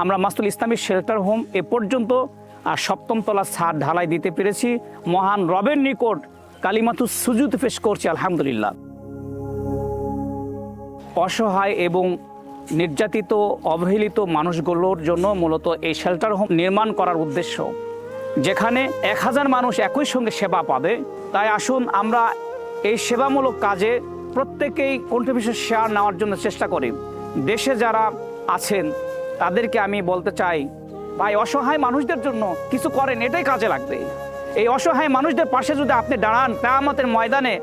আমরা মাসতুল ইসলামী shelter home এ পর্যন্ত 7ম তলা ছাদ ঢালাই দিতে পেরেছি। মহান রবের নিকট কালিমাতুস সুজুদ পেশ করছি আলহামদুলিল্লাহ। অসহায় এবং নির্যাতিত অবহেলিত মানুষগুলোর জন্য মূলত এই শেল্টার হোম নির্মাণ করার উদ্দেশ্য, যেখানে 1000 মানুষ একই সঙ্গে সেবা পাবে। তাই আসুন আমরা এই সেবামূলক কাজে প্রত্যেকেই কন্ট্রিবিউশন শেয়ার নেওয়ার জন্য চেষ্টা করি। দেশে যারা আছেন তাদেরকে আমি বলতে চাই, ভাই অসহায় মানুষদের জন্য কিছু করেন, এটাই কাজে লাগবে। এই অসহায় মানুষদের পাশে যদি আপনি দাঁড়ান, কিয়ামতের ময়দানে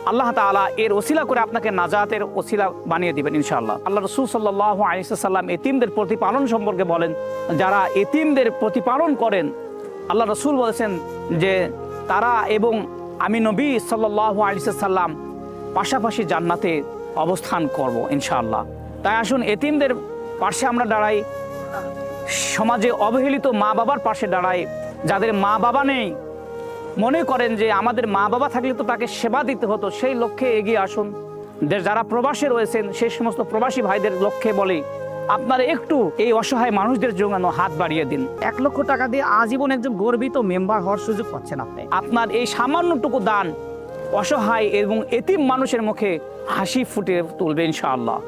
আল্লাহ তাআলা এর ওসিলা করে আপনাকে নাজাতের ওসিলা বানিয়ে দিবেন ইনশাআল্লাহ। আল্লাহ রাসূল সাল্লাল্লাহু আলাইহি ওয়াসাল্লাম এতিমদের প্রতিপালন সম্পর্কে বলেন, যারা এতিমদের প্রতিপালন করেন, আল্লাহ রাসূল বলেছেন যে তারা এবং আমি নবী সাল্লাল্লাহু আলাইহি ওয়াসাল্লাম পাশাপাশি জান্নাতে অবস্থান করব ইনশাআল্লাহ। তাই আসুন এতিমদের পাশে আমরা দাঁড়াই, সমাজে অবহেলিত মা বাবার পাশে দাঁড়াই। যাদের মা বাবা নেই, মনে করেন যে আমাদের মা বাবা থাকলে তো তাকে সেবা দিতে হতো, সেই লক্ষ্যে এগিয়ে আসুন। যারা প্রবাসে রয়েছেন সেই সমস্ত প্রবাসী ভাইদের লক্ষ্যে বলি, আপনারা একটু এই অসহায় মানুষদের জন্য হাত বাড়িয়ে দিন। 1 লক্ষ টাকা দিয়ে আজীবন একজন গর্বিত মেম্বার হওয়ার সুযোগ পাচ্ছেন আপনি। আপনার এই সামান্যটুকু দান অসহায় এবং এতিম মানুষের মুখে হাসি ফুটে তুলবে ইনশাআল্লাহ।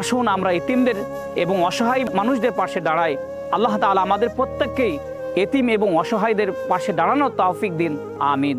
আসুন আমরা এতিমদের এবং অসহায় মানুষদের পাশে দাঁড়াই। আল্লাহ তাআলা আমাদের প্রত্যেককেই এতিম এবং অসহায়দের পাশে দাঁড়ানোর তৌফিক দিন। আমিন।